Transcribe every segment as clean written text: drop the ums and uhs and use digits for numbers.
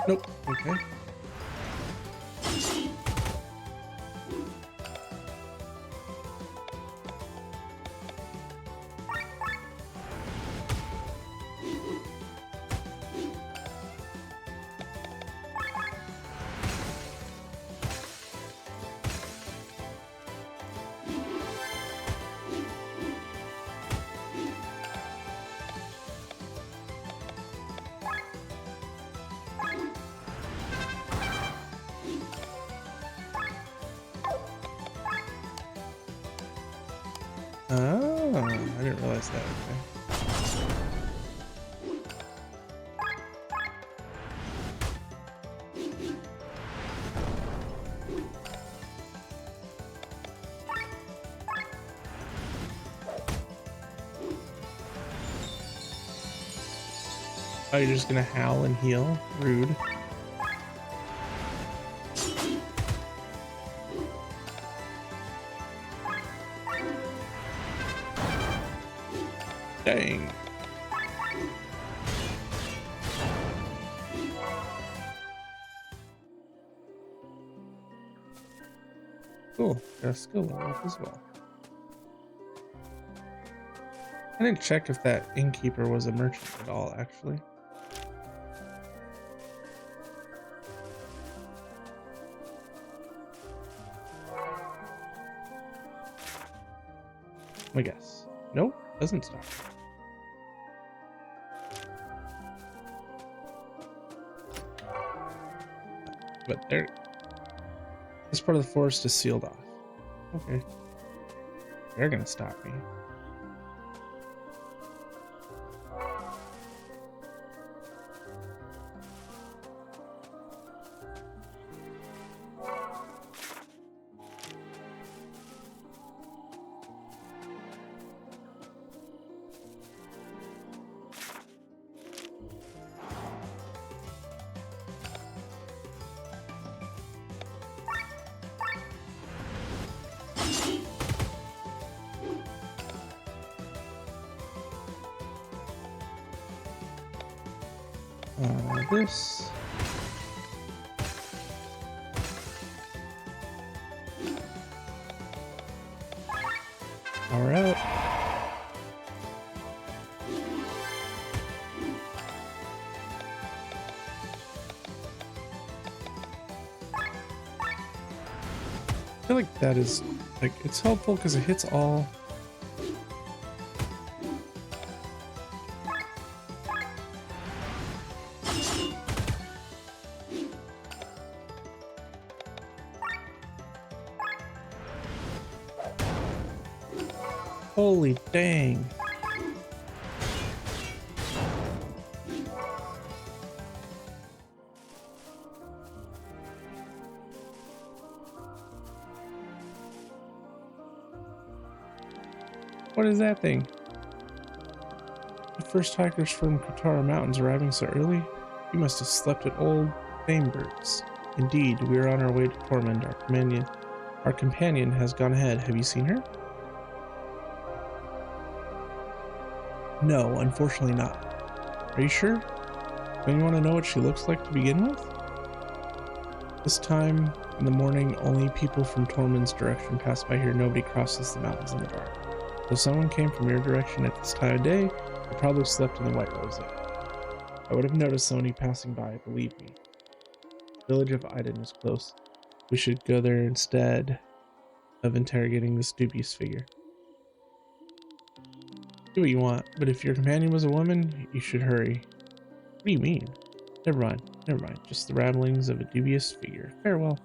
Nope. Okay. Oh, I didn't realize that. Okay. Oh, you're just gonna howl and heal? Rude. Dang. Cool. Got a skill level up as well. I didn't check if that innkeeper was a merchant at all, actually. I guess. Nope. Doesn't stop. But there. This part of the forest is sealed off. Okay. They're gonna stop me. This. Power out. I feel like that is like it's helpful because it hits all. Holy dang. What is that thing? The first hikers from Katara Mountains arriving so early? You must have slept at old Famebirds. Indeed, we are on our way to Tormund. Our companion has gone ahead. Have you seen her? No, unfortunately not. Are you sure? Don't you want to know what she looks like to begin with? This time in the morning, only people from Tormund's direction pass by here. Nobody crosses the mountains in the dark. If someone came from your direction at this time of day, they probably slept in the White Rose Inn. I would have noticed somebody passing by, believe me. The village of Iden is close. We should go there instead of interrogating this dubious figure. Do what you want, but if your companion was a woman, you should hurry. What do you mean? Never mind, never mind. Just the ramblings of a dubious figure. Farewell.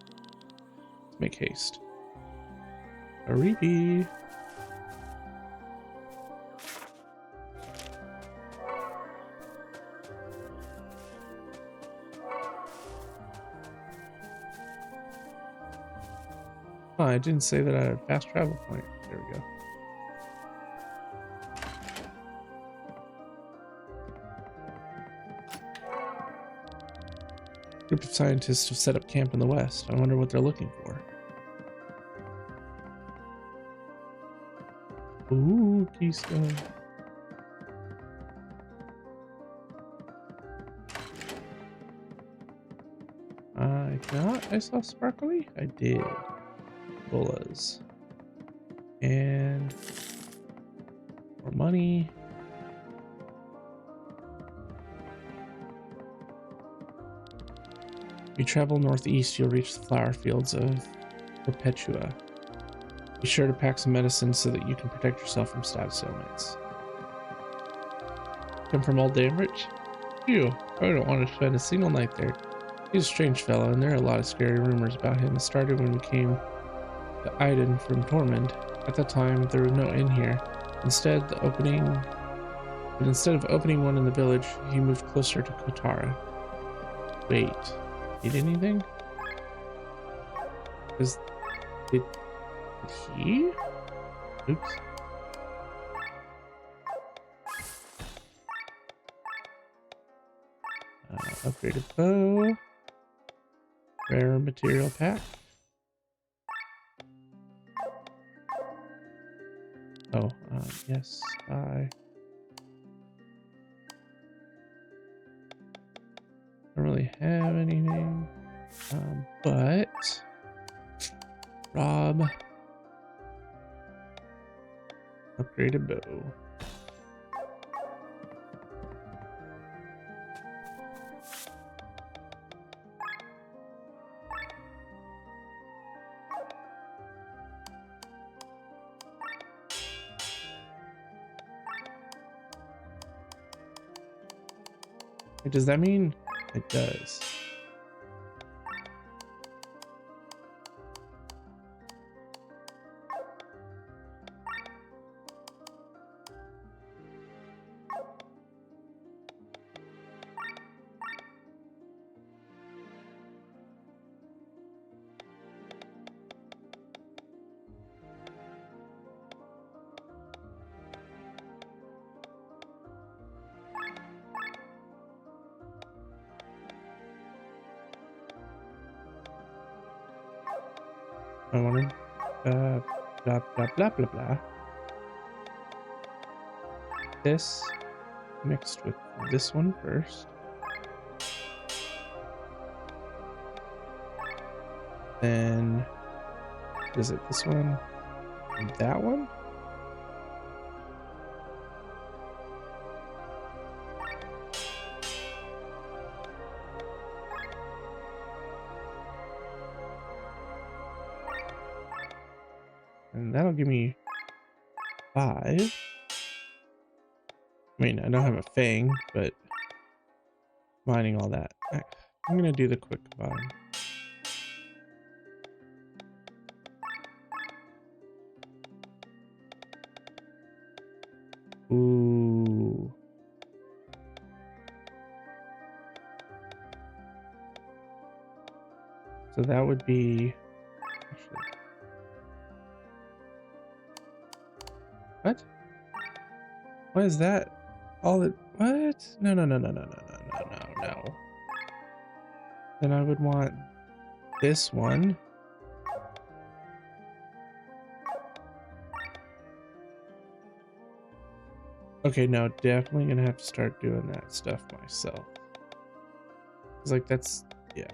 Let's make haste. Aribi. Oh, I didn't say that I had a fast travel point. There we go. Group of scientists have set up camp in the west. I wonder what they're looking for. Ooh, keystone. not I saw sparkly? I did. Bolas. And more money. If you travel northeast, you'll reach the flower fields of Perpetua. Be sure to pack some medicine so that you can protect yourself from stab cellmates. Come from old Danbridge? Phew, I don't want to spend a single night there. He's a strange fellow, and there are a lot of scary rumors about him. It started when we came to Iden from Tormund. At that time, there was no inn here. Instead of opening one in the village, he moved closer to Kotara. Wait, need anything? Did he? Oops. Upgraded bow. Rare material pack. Oh, yes, I don't really have anything. But Rob, upgraded bow. Wait, does that mean it does? I wanted blah blah blah blah blah. This mixed with this one first. Then is it this one and that one? And that'll give me 5. I mean, I don't have a fang, but mining all that. I'm gonna do the quick combine. Ooh. So that would be actually, what? What is that? All it what? No no no no no no no no no no. Then I would want this one. Okay, no, definitely gonna have to start doing that stuff myself. It's like that's yeah.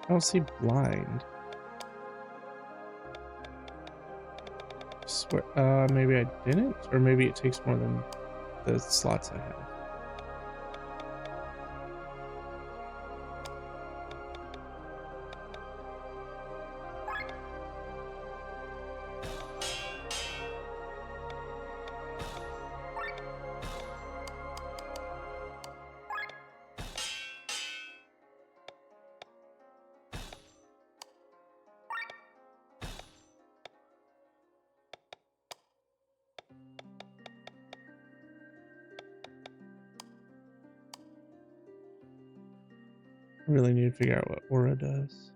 I don't see blind. Swear, maybe I didn't, or maybe it takes more than the slots I have. I really need to figure out what aura does.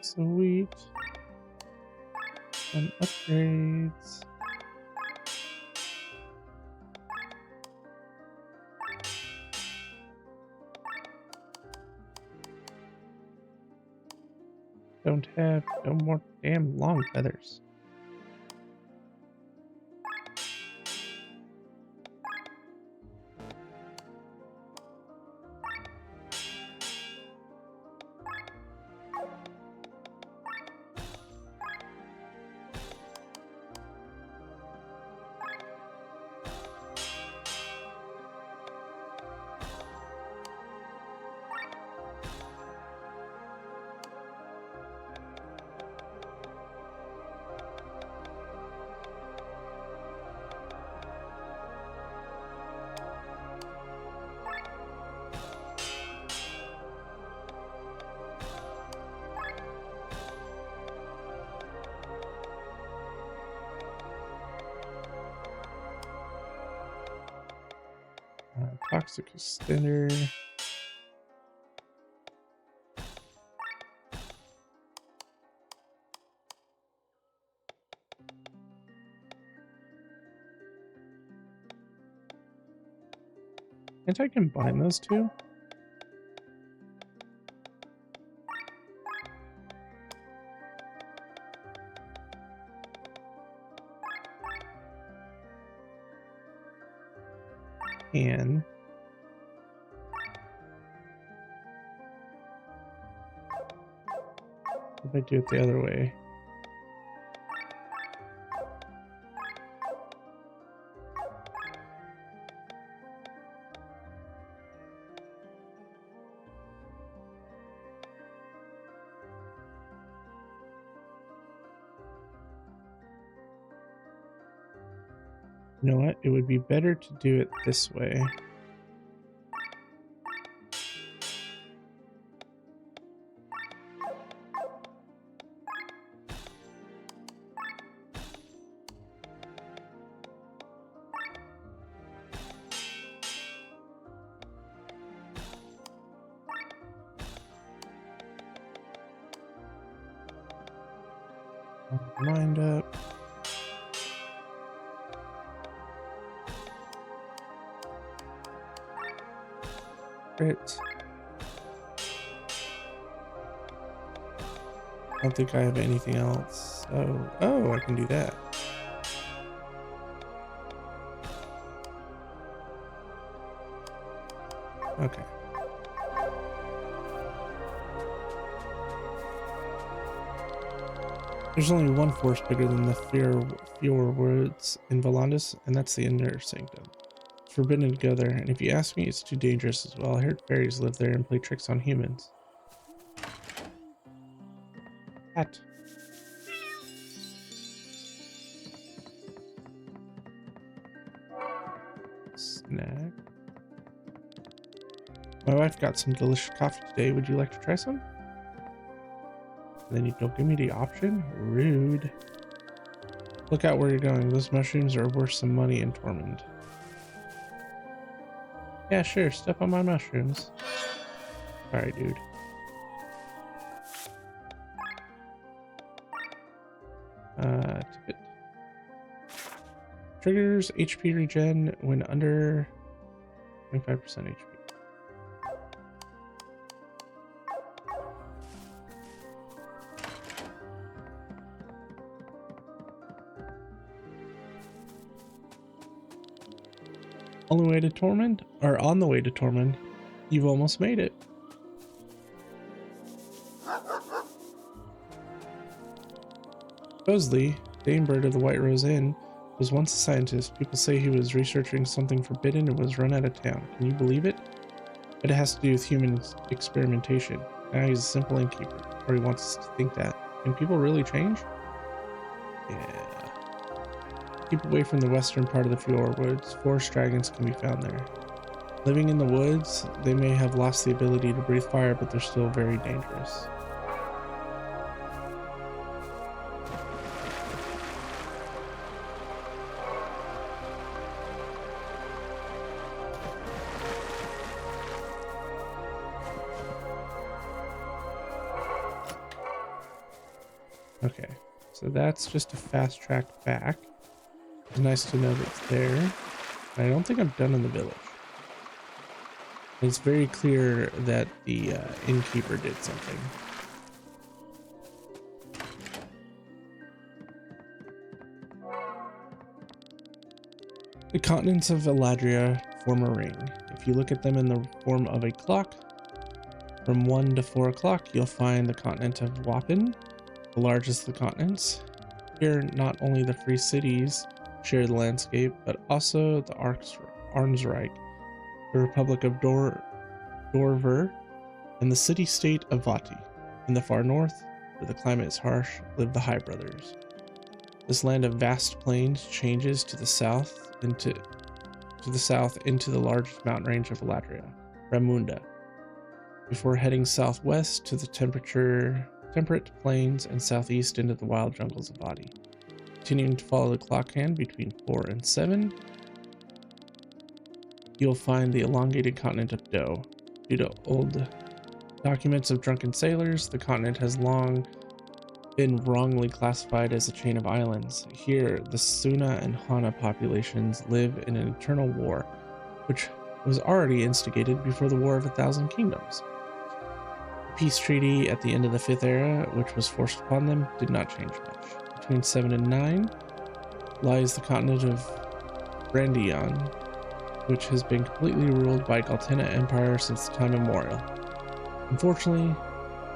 Sweet. Some upgrades. Don't have no more damn long feathers. Toxic extender. Can't I combine those two? And if I do it the other way. You know what? It would be better to do it this way. Mind up. Crit. I don't think I have anything else. Oh, I can do that. Okay. There's only one force bigger than the fewer words in Volantis, and that's the Inner Sanctum. It's forbidden to go there, and if you ask me, it's too dangerous as well. I heard fairies live there and play tricks on humans. Hat. Snack. My wife got some delicious coffee today. Would you like to try some? Then you don't give me the option? Rude. Look out where you're going. Those mushrooms are worth some money in Tormund. Yeah, sure. Step on my mushrooms. Sorry, dude. Ticket. Triggers HP regen when under 25% HP. On the way to Tormund, or on the way to Tormund, you've almost made it. Supposedly, Danebird of the White Rose Inn was once a scientist. People say he was researching something forbidden and was run out of town. Can you believe it? But it has to do with human experimentation. Now he's a simple innkeeper. or he wants us to think that. Can people really change? Yeah. Keep away from the western part of the fjord woods. Forest dragons can be found there. Living in the woods, they may have lost the ability to breathe fire, but they're still very dangerous. Okay, so that's just a fast track back. It's nice to know that it's there. I don't think I'm done in the village. It's very clear that the innkeeper did something. The continents of Eladria form a ring. If you look at them in the form of a clock, from 1 to 4 o'clock, you'll find the continent of Wappen, the largest of the continents. Here, not only the free cities share the landscape, but also the Arnsreich, the Republic of Dorver, and the city-state of Vati. In the far north, where the climate is harsh, live the High Brothers. This land of vast plains changes to the south into the largest mountain range of Eladria, Ramunda, before heading southwest to the temperate plains and southeast into the wild jungles of Vati. Continuing to follow the clock hand between 4 and 7, you'll find the elongated continent of Do. Due to old documents of drunken sailors, the continent has long been wrongly classified as a chain of islands. Here, the Suna and Hana populations live in an eternal war, which was already instigated before the War of 1,000 Kingdoms. The peace treaty at the end of the Fifth Era, which was forced upon them, did not change much. Between 7 and 9 lies the continent of Brandion, which has been completely ruled by Galtena Empire since the time immemorial. Unfortunately,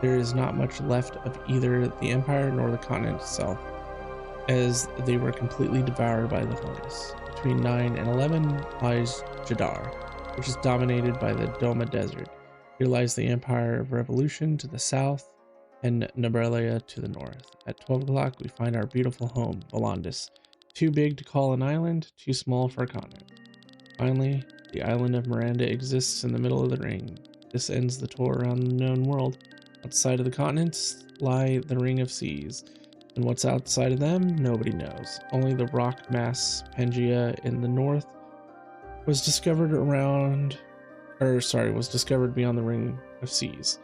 there is not much left of either the empire nor the continent itself, as they were completely devoured by the fungus. Between 9 and 11 lies Jadar, which is dominated by the Doma Desert. Here lies the Empire of Revolution to the south and Nabrelia to the north. At 12 o'clock, we find our beautiful home, Volandis, too big to call an island, too small for a continent. Finally, the island of Miranda exists in the middle of the ring. This ends the tour around the known world. Outside of the continents lie the Ring of Seas, and what's outside of them, nobody knows. Only the rock mass Pangea in the north was discovered beyond the Ring of Seas.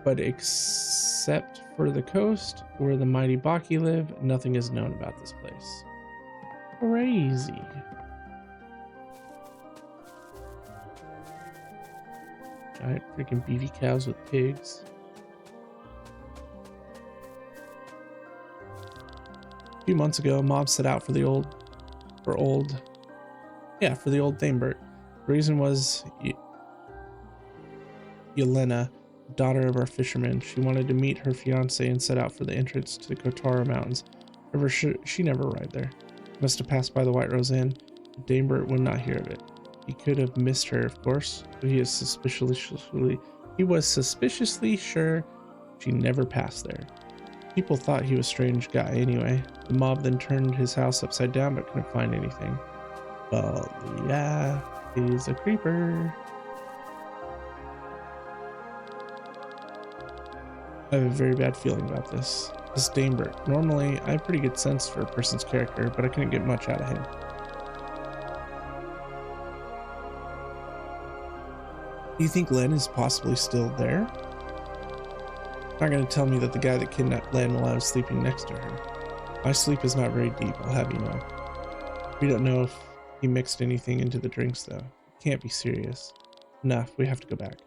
But except for the coast, where the mighty Baki live, nothing is known about this place. Crazy. Giant freaking beefy cows with pigs. A few months ago, a mob set out for the old Thamebert. The reason was Yelena, daughter of our fisherman. She wanted to meet her fiance and set out for the entrance to the Kotara Mountains. However, she never arrived there. Must have passed by the White Rose Inn. Dambert would not hear of it. He could have missed her, of course, but he was suspiciously sure she never passed there. People thought he was a strange guy anyway. The mob then turned his house upside down but couldn't find anything. Well, yeah, he's a creeper. I have a very bad feeling about this. This Dambert. Normally, I have pretty good sense for a person's character, but I couldn't get much out of him. Do you think Len is possibly still there? Not going to tell me that the guy that kidnapped Len while I was sleeping next to her. My sleep is not very deep, I'll have you know. We don't know if he mixed anything into the drinks though. It can't be serious. Enough, we have to go back.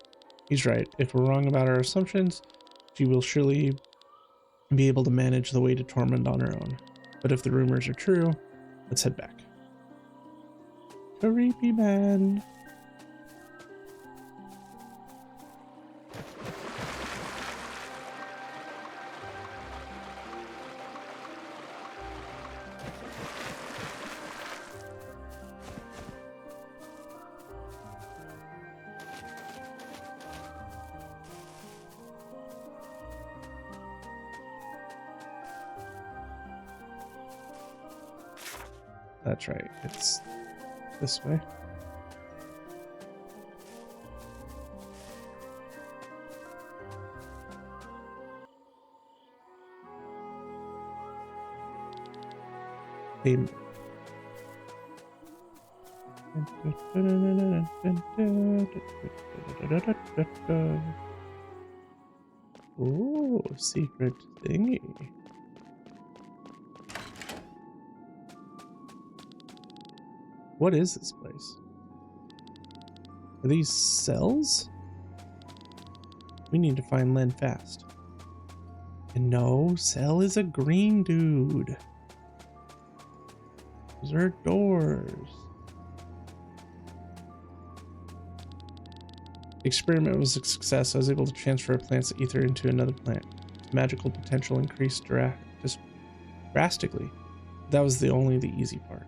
He's right. If we're wrong about our assumptions, she will surely be able to manage the way to Tormund on her own. But if the rumors are true, let's head back. Creepy man. That's right. It's this way. Hey. Oh, secret thingy. What is this place? Are these cells? We need to find Len fast. And no, Cell is a green dude. Those are doors. The experiment was a success. I was able to transfer a plant's ether into another plant. Its magical potential increased just drastically. That was the easy part.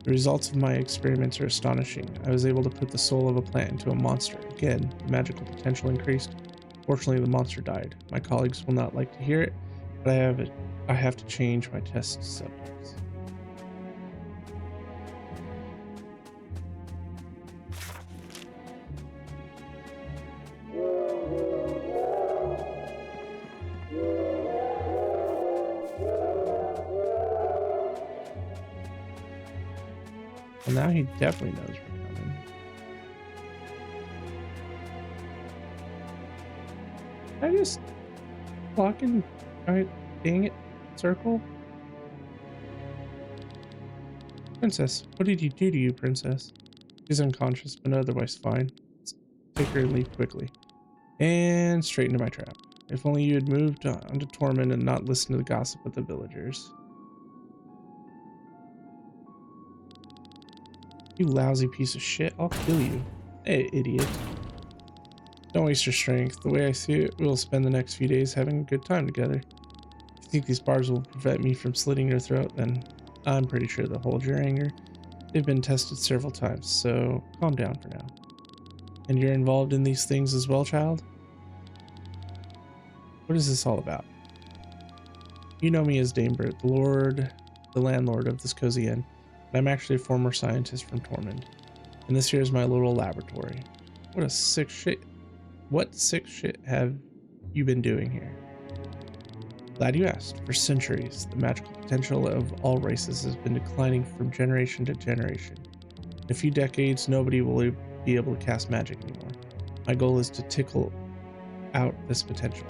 The results of my experiments are astonishing. I was able to put the soul of a plant into a monster. Again, the magical potential increased. Fortunately, the monster died. My colleagues will not like to hear it, but I have to change my test subjects. Well, now he definitely knows we're coming. I just fucking dang it, circle. Princess, what did you do to you, princess? She's unconscious, but otherwise fine. Let's take her and leave quickly. And straight into my trap. If only you had moved on to Tormund and not listened to the gossip of the villagers. You lousy piece of shit, I'll kill you. Hey, idiot. Don't waste your strength. The way I see it, we'll spend the next few days having a good time together. If you think these bars will prevent me from slitting your throat, then I'm pretty sure they'll hold your anger. They've been tested several times, so calm down for now. And you're involved in these things as well, child? What is this all about? You know me as Damebert, the landlord of this cozy inn. I'm actually a former scientist from Tormund, and this here is my little laboratory. What sick shit have you been doing here? Glad you asked. For centuries, the magical potential of all races has been declining from generation to generation. In a few decades, nobody will be able to cast magic anymore. My goal is to tickle out this potential.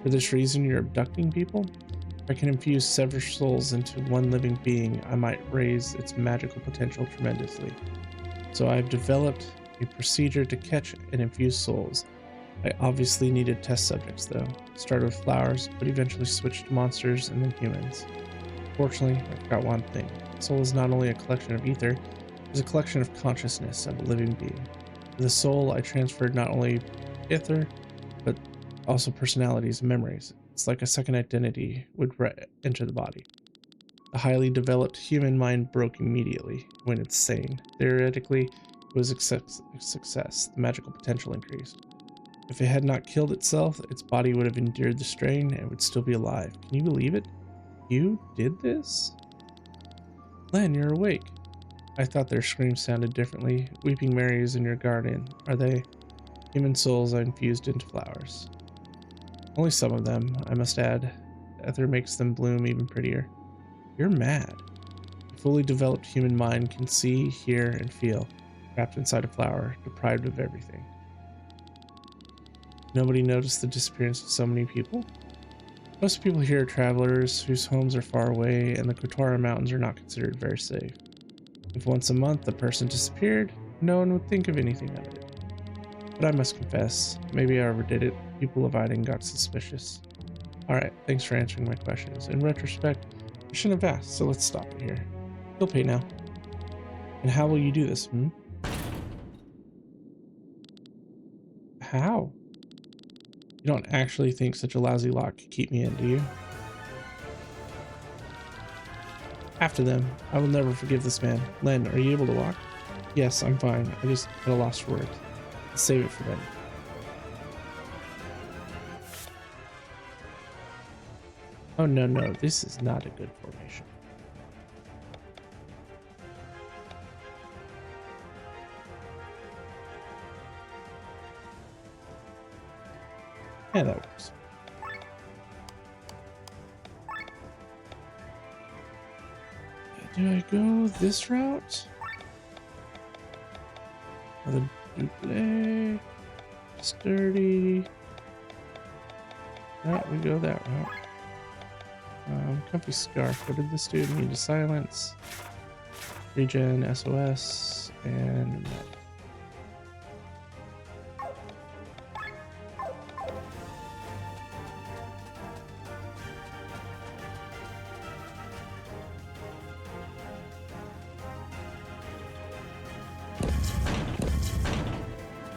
For this reason, you're abducting people? If I can infuse several souls into one living being, I might raise its magical potential tremendously. So I've developed a procedure to catch and infuse souls. I obviously needed test subjects though. Started with flowers, but eventually switched to monsters and then humans. Fortunately, I forgot one thing. Soul is not only a collection of ether, it's a collection of consciousness of a living being. For the soul, I transferred not only ether, but also personalities and memories. It's like a second identity would enter the body. The highly developed human mind broke immediately when it's sane. Theoretically, it was a success. The magical potential increased. If it had not killed itself, its body would have endured the strain and would still be alive. Can you believe it? You did this? Len, you're awake. I thought their screams sounded differently. Weeping Mary is in your garden. Are they? Human souls I infused into flowers. Only some of them, I must add. Ether makes them bloom even prettier. You're mad. A fully developed human mind can see, hear, and feel, trapped inside a flower, deprived of everything. Nobody noticed the disappearance of so many people? Most people here are travelers whose homes are far away, and the Kotara Mountains are not considered very safe. If once a month a person disappeared, no one would think of anything of it. But I must confess, maybe I overdid it. People of Iden got suspicious. Alright, thanks for answering my questions. In retrospect, I shouldn't have asked, so let's stop it here. You'll pay now. And how will you do this, How? You don't actually think such a lousy lock could keep me in, do you? After them. I will never forgive this man. Len, are you able to walk? Yes, I'm fine. I just had a lost word. Save it for then. Oh, no, no, this is not a good formation. Yeah, that works. Do I go this route? Another double, sturdy. No, we go that route. Comfy scarf. What did this do? Need to silence. Regen, SOS, and med.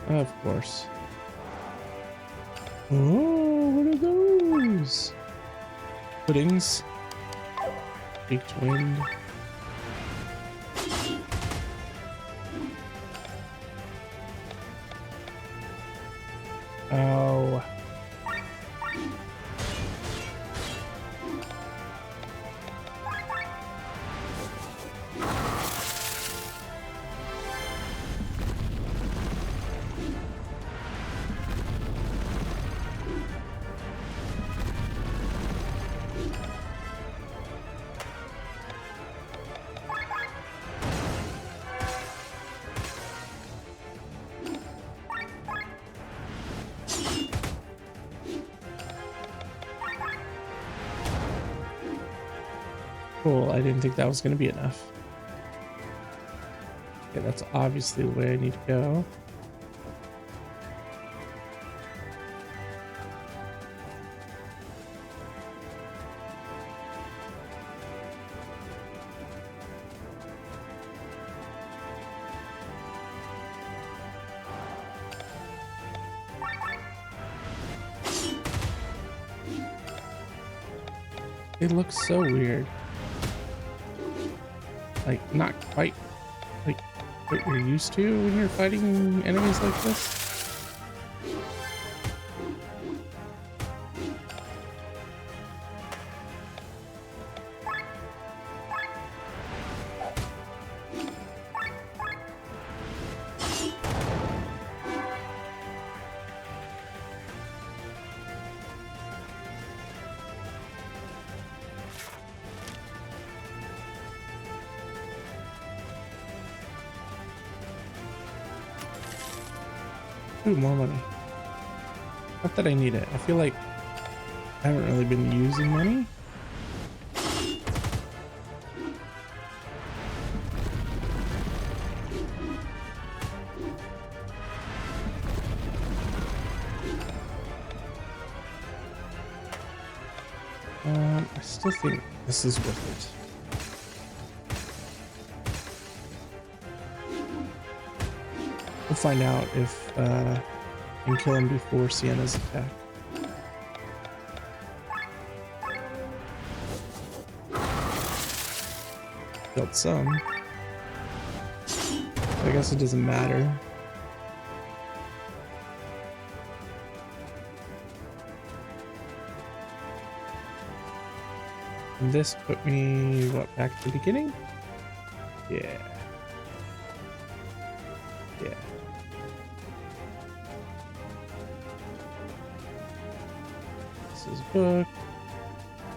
Of course. Oh, what are those? Puddings. Baked wind. Oh. Cool, I didn't think that was going to be enough. Okay, that's obviously the way I need to go. It looks so weird. Like, not quite like what you're used to when you're fighting enemies like this. Ooh, more money. Not that I need it. I feel like I haven't really been using money. I still think this is worth it. We'll find out if I can kill him before Sienna's attack. Killed some. I guess it doesn't matter. And this put me, what, back to the beginning? Yeah. Yeah. This is book.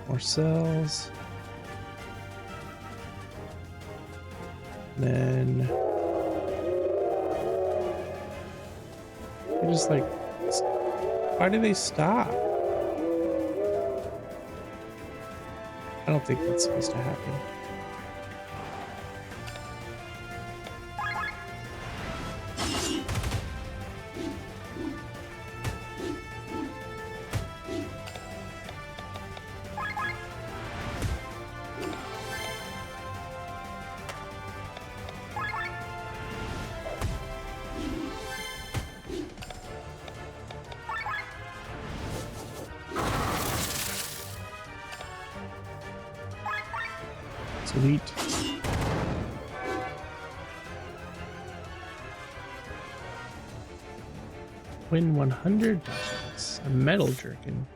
More cells. And then they just like, why do they stop? I don't think that's supposed to happen. Sweet. Win 100 bucks. A metal jerkin.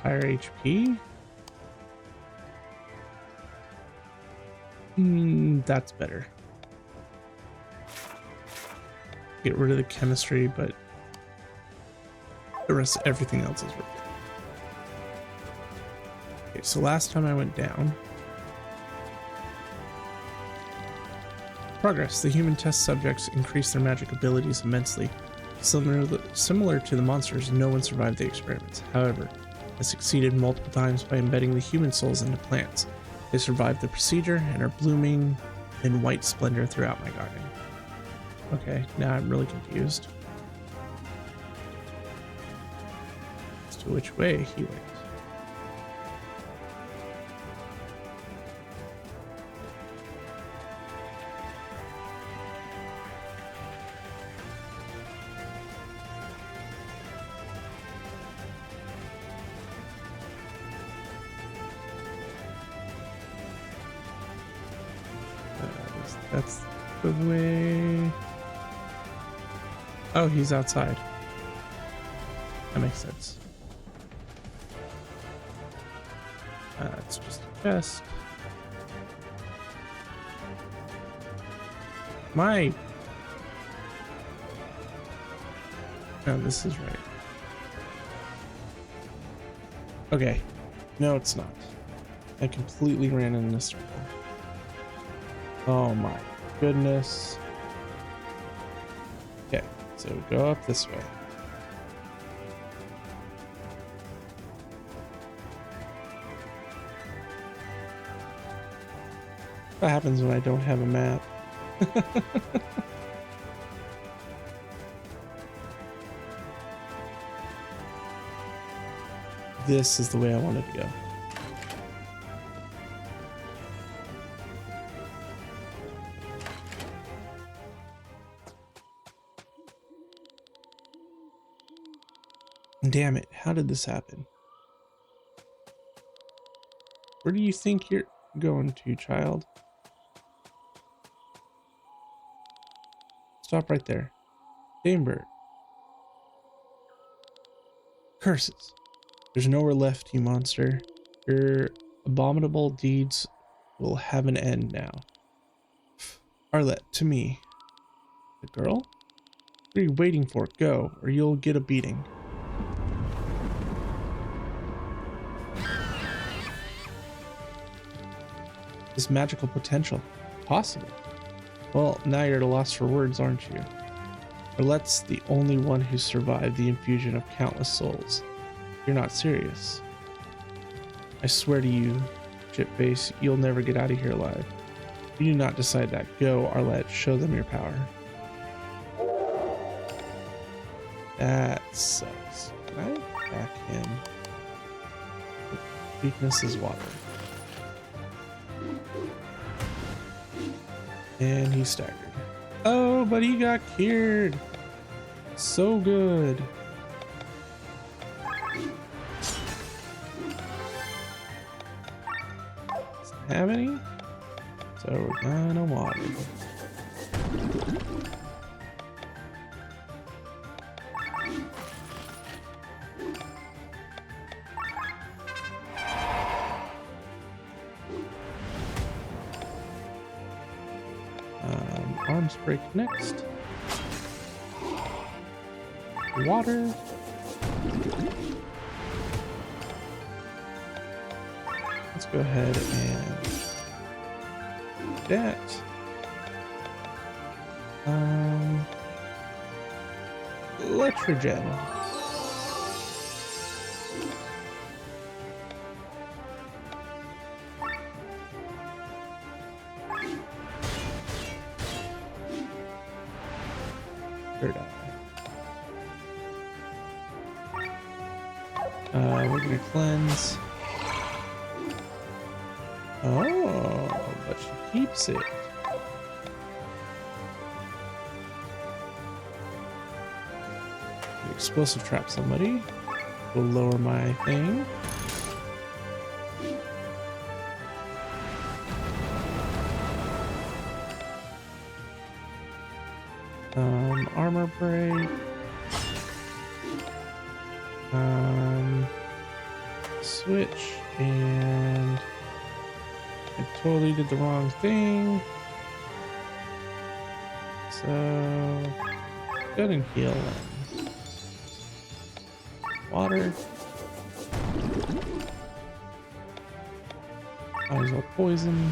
Higher HP. That's better. Get rid of the chemistry, but the rest, everything else is worth it. Okay, so last time I went down. Progress. The human test subjects increased their magic abilities immensely. Similar to the monsters, no one survived the experiments. However, they succeeded multiple times by embedding the human souls into plants. They survived the procedure and are blooming in white splendor throughout my garden. Okay, now I'm really confused as to which way he went. That's the way. Oh, he's outside. That makes sense. It's just a chest. My. No, this is right. Okay. No, it's not. I completely ran in a circle. Oh my goodness. Okay, so go up this way. What happens when I don't have a map? This is the way I wanted to go. Damn it, how did this happen? Where do you think you're going to, child? Stop right there. Damebird. Curses. There's nowhere left, you monster. Your abominable deeds will have an end now. Arlette, to me. The girl? What are you waiting for? Go, or you'll get a beating. This magical potential. Possible. Well, now you're at a loss for words, aren't you? Arlette's the only one who survived the infusion of countless souls. You're not serious. I swear to you, shitface, you'll never get out of here alive. You do not decide that. Go, Arlette, show them your power. That sucks. Can I back him? Weakness is water. And he's staggered. Oh, but he got cured. So good. Doesn't have any. So we're gonna water. Arms break next. Water. Let's go ahead and do that. Electrogen. We're gonna cleanse. Oh, but she keeps it. Explosive trap somebody. Will lower my thing. Armor break. Switch, and I totally did the wrong thing. So, go ahead and heal them. Water. Might as well poison.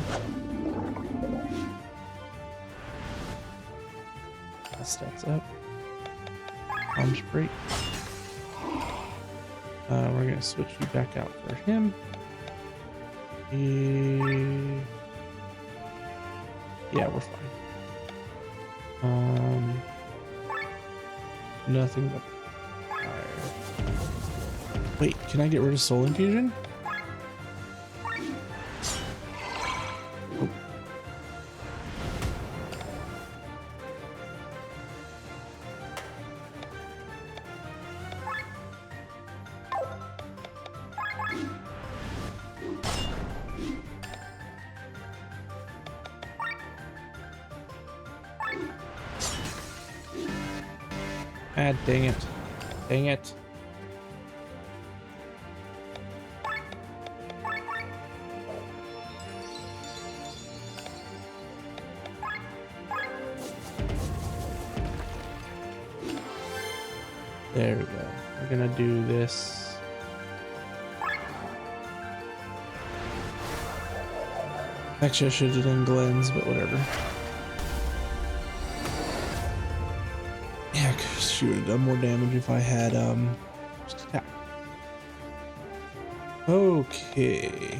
Stats up. Arms break. We're gonna switch you back out for him. Yeah, we're fine. Nothing but fire. Wait, can I get rid of soul infusion? Oh. Ah, dang it. Dang it. There we go. We're gonna do this. Actually, I should have done Glenn's, but whatever. Yeah, cause she would have done more damage if I had just attack. Okay.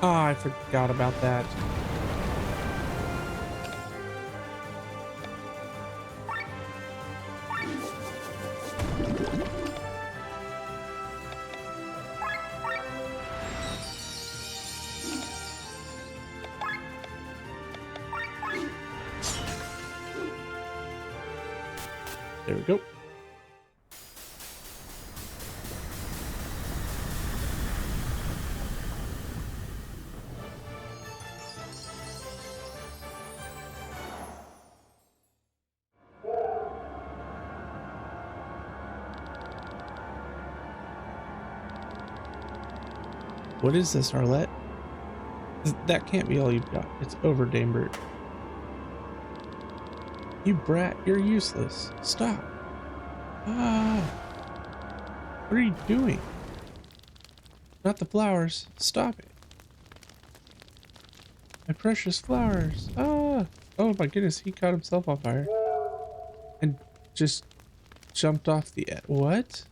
Ah, I forgot about that. There we go. What is this, Arlette? That can't be all you've got. It's over, Dambert. You brat, you're useless. Stop. Ah. What are you doing? Not the flowers. Stop it. My precious flowers. Ah. Oh my goodness, he caught himself on fire. And just jumped off the edge. What?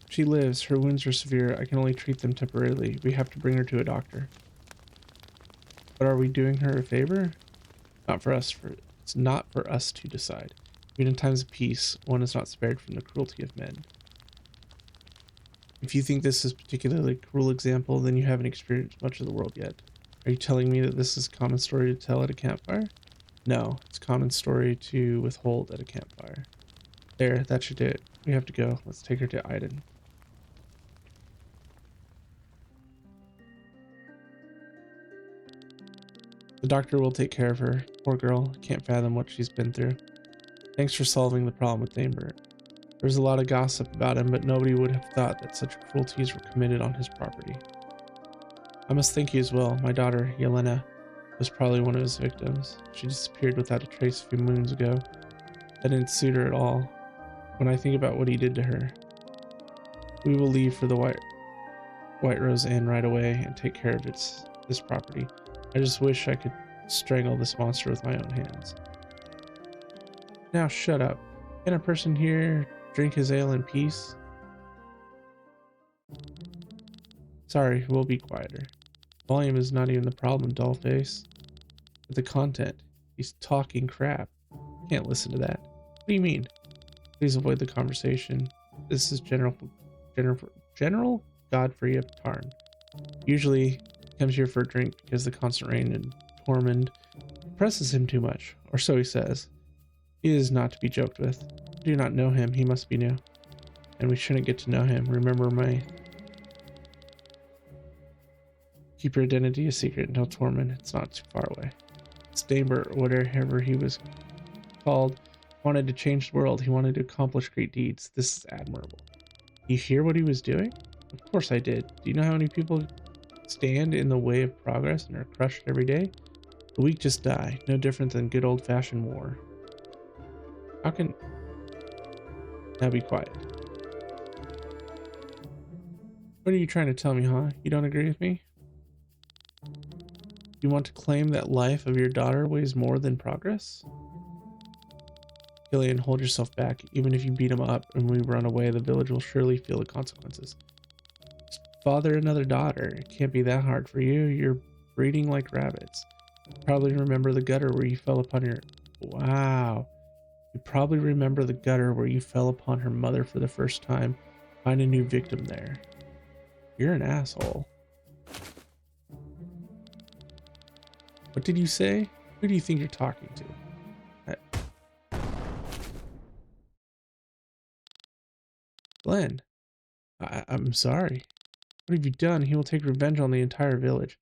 She lives. Her wounds are severe. I can only treat them temporarily. We have to bring her to a doctor. But are we doing her a favor? Not for us. It's not for us to decide. Even in times of peace, one is not spared from the cruelty of men. If you think this is a particularly cruel example, then you haven't experienced much of the world yet. Are you telling me that this is a common story to tell at a campfire? No, it's a common story to withhold at a campfire. There, that should do it. We have to go. Let's take her to Iden. The doctor will take care of her. Poor girl, can't fathom what she's been through. Thanks for solving the problem with Dambert. There's a lot of gossip about him, but nobody would have thought that such cruelties were committed on his property. I must thank you as well. My daughter, Yelena, was probably one of his victims. She disappeared without a trace a few moons ago. That didn't suit her at all. When I think about what he did to her, we will leave for the White Rose Inn right away and take care of this property. I just wish I could strangle this monster with my own hands. Now shut up. Can a person here drink his ale in peace? Sorry, we'll be quieter. Volume is not even the problem, dollface. But the content. He's talking crap. Can't listen to that. What do you mean? Please avoid the conversation. This is General Godfrey of Tarn. Usually comes here for a drink because the constant rain and Tormund presses him too much, or so he says. He is not to be joked with. I do not know him, he must be new. And we shouldn't get to know him. Remember my... Keep your identity a secret until Tormund. It's not too far away. Stainbert, or whatever he was called, wanted to change the world. He wanted to accomplish great deeds. This is admirable. You hear what he was doing? Of course I did. Do you know how many people stand in the way of progress and are crushed every day? The weak just die. No different than good old-fashioned war. How can... Now be quiet. What are you trying to tell me, huh? You don't agree with me? You want to claim that life of your daughter weighs more than progress? Gillian, hold yourself back. Even if you beat him up and we run away, the village will surely feel the consequences. Just father another daughter. It can't be that hard for you. You're breeding like rabbits. You probably remember the gutter where you fell upon your... Wow. You probably remember the gutter where you fell upon her mother for the first time. Find a new victim there. You're an asshole. What did you say? Who do you think you're talking to? Glenn, I'm sorry. What have you done? He will take revenge on the entire village.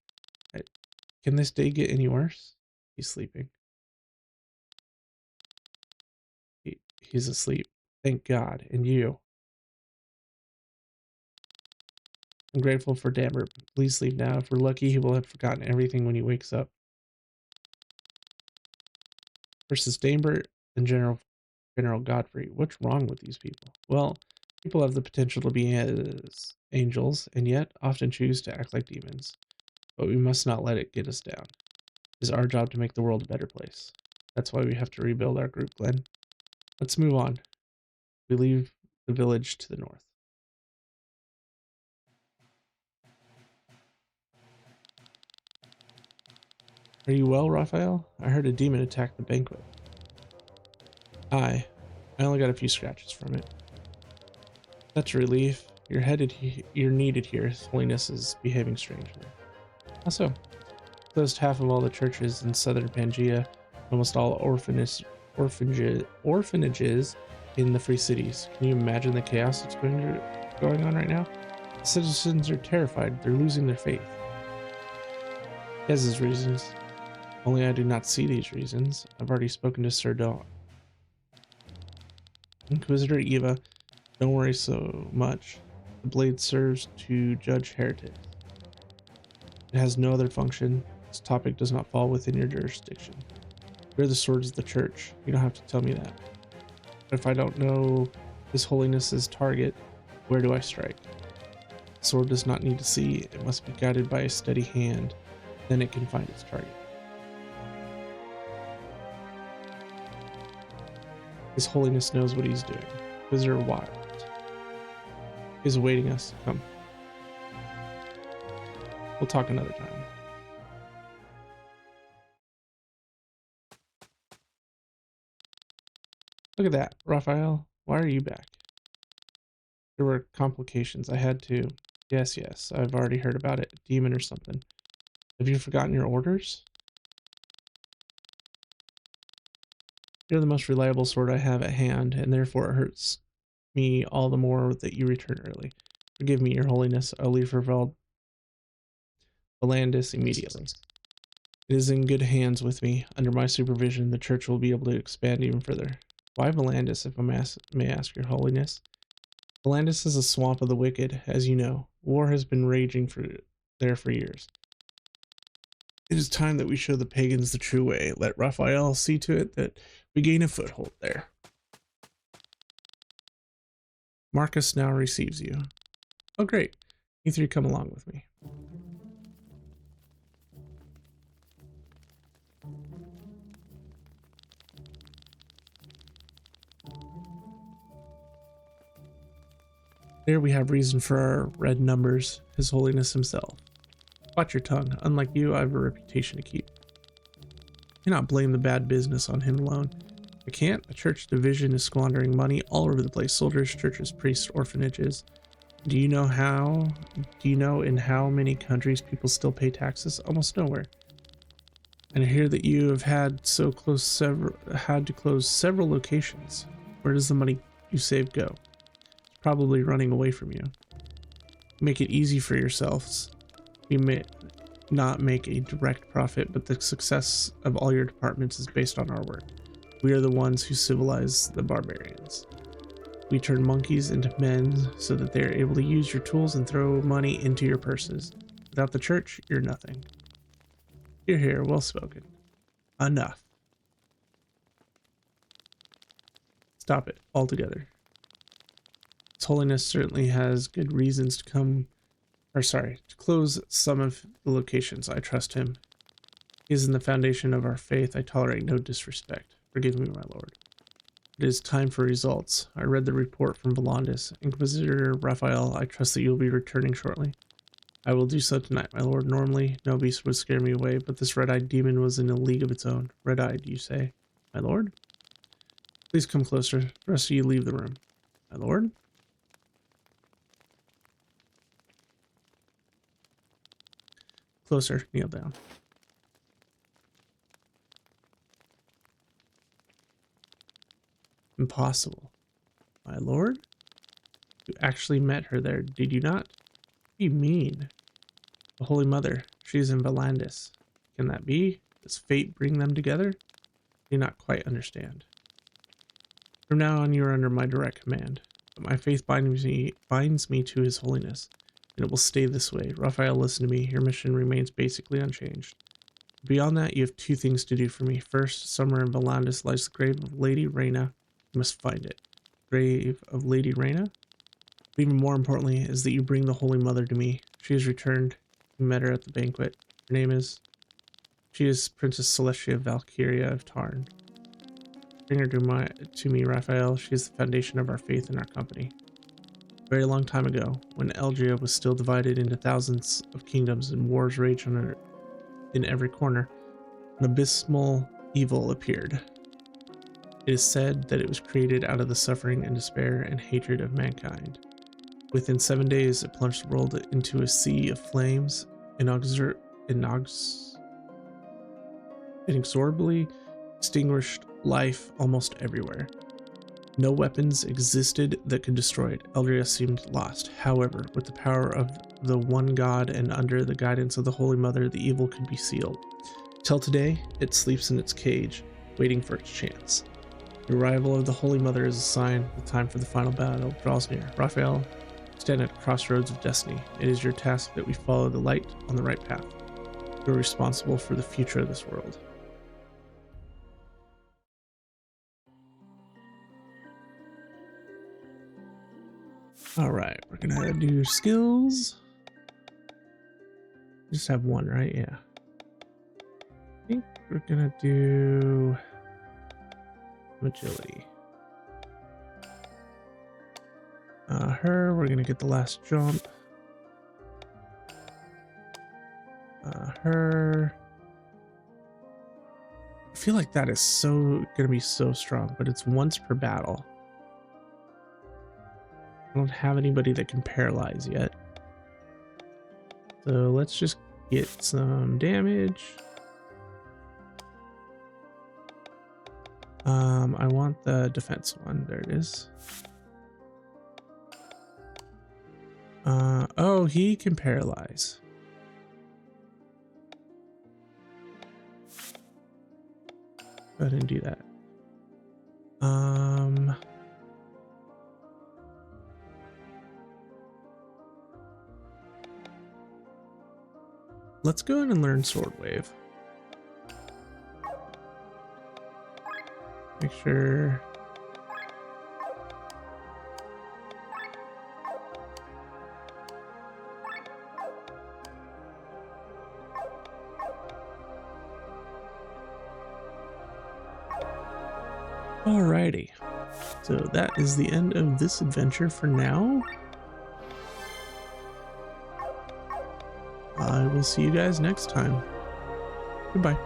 Can this day get any worse? He's sleeping. He's asleep. Thank God. And you? I'm grateful for Damber. Please sleep now. If we're lucky, he will have forgotten everything when he wakes up. Versus Damber and General Godfrey. What's wrong with these people? Well, people have the potential to be as angels, and yet often choose to act like demons. But we must not let it get us down. It is our job to make the world a better place. That's why we have to rebuild our group, Glenn. Let's move on. We leave the village to the north. Are you well, Raphael? I heard a demon attack the banquet. I only got a few scratches from it. That's a relief. You're needed here. His Holiness is behaving strangely. How so? Closed half of all the churches in southern Pangaea, almost all orphanages in the free cities. Can you imagine the chaos that's going on right now? The citizens are terrified. They're losing their faith. He has his reasons. Only I do not see these reasons. I've already spoken to Sir Dawn. Inquisitor Eva, don't worry so much. The blade serves to judge heretics. It has no other function. This topic does not fall within your jurisdiction. We're the swords of the church. You don't have to tell me that. But if I don't know His Holiness's target, where do I strike? The sword does not need to see. It must be guided by a steady hand. Then it can find its target. His Holiness knows what he's doing. Visitor Wild is awaiting us. Come. We'll talk another time. Look at that, Raphael. Why are you back? There were complications. I had to... Yes, I've already heard about it. A demon or something. Have you forgotten your orders? You're the most reliable sword I have at hand, and therefore it hurts me all the more that you return early. Forgive me, Your Holiness. I'll leave for Valandis immediately. It is in good hands with me. Under my supervision, the church will be able to expand even further. Why Valandis, if I may ask, Your Holiness? Valandis is a swamp of the wicked, as you know. War has been raging there for years. It is time that we show the pagans the true way. Let Raphael see to it that we gain a foothold there. Marcus now receives you. Oh great, you three come along with me. There we have reason for our red numbers, His Holiness himself. Watch your tongue. Unlike you, I have a reputation to keep. I cannot blame the bad business on him alone. I can't. The church division is squandering money all over the place. Soldiers, churches, priests, orphanages. Do you know in how many countries people still pay taxes? Almost nowhere. And I hear that you have had to close several locations. Where does the money you saved go? It's probably running away from you. Make it easy for yourselves. You may not make a direct profit, but the success of all your departments is based on our work. We are the ones who civilize the barbarians. We turn monkeys into men so that they are able to use your tools and throw money into your purses. Without the church, you're nothing. Hear, hear, well spoken. Enough. Stop it altogether. His Holiness certainly has good reasons to close some of the locations. I trust him. He is in the foundation of our faith. I tolerate no disrespect. Forgive me, my lord. It is time for results. I read the report from Volandis. Inquisitor Raphael, I trust that you will be returning shortly. I will do so tonight, my lord. Normally, no beast would scare me away, but this red-eyed demon was in a league of its own. Red-eyed, you say? My lord? Please come closer. The rest of you leave the room. My lord? Closer. Kneel down. Impossible. My lord? You actually met her there, did you not? What do you mean? The Holy Mother. She's in Volandis. Can that be? Does fate bring them together? I do not quite understand. From now on, you are under my direct command. But my faith binds me to His Holiness, and it will stay this way. Raphael, listen to me. Your mission remains basically unchanged. Beyond that, you have two things to do for me. First, somewhere in Volandis lies the grave of Lady Reyna. You must find it. Grave of Lady Reyna? But even more importantly is that you bring the Holy Mother to me. She has returned. You met her at the banquet. Her name is... She is Princess Celestia Valkyria of Tarn. Bring her to me, Raphael. She is the foundation of our faith and our company. A very long time ago, when Eldria was still divided into thousands of kingdoms and wars raged in every corner, an abysmal evil appeared. It is said that it was created out of the suffering and despair and hatred of mankind. Within 7 days, it plunged the world into a sea of flames, inexorably extinguished life almost everywhere. No weapons existed that could destroy it. Eldria seemed lost. However, with the power of the one God and under the guidance of the Holy Mother, the evil could be sealed. Till today, it sleeps in its cage, waiting for its chance. The arrival of the Holy Mother is a sign. The time for the final battle draws near. Raphael, stand at the crossroads of destiny. It is your task that we follow the light on the right path. You are responsible for the future of this world. Alright, we're gonna do skills. Just have one, right? Yeah. I think we're gonna do agility. We're gonna get the last jump. Her. I feel like that is gonna be so strong, but it's once per battle. I don't have anybody that can paralyze yet. So let's just get some damage. I want the defense one. There it is. Oh, he can paralyze. Go ahead and do that. Let's go ahead and learn Sword Wave. Make sure. Alrighty. So that is the end of this adventure for now. I will see you guys next time. Goodbye.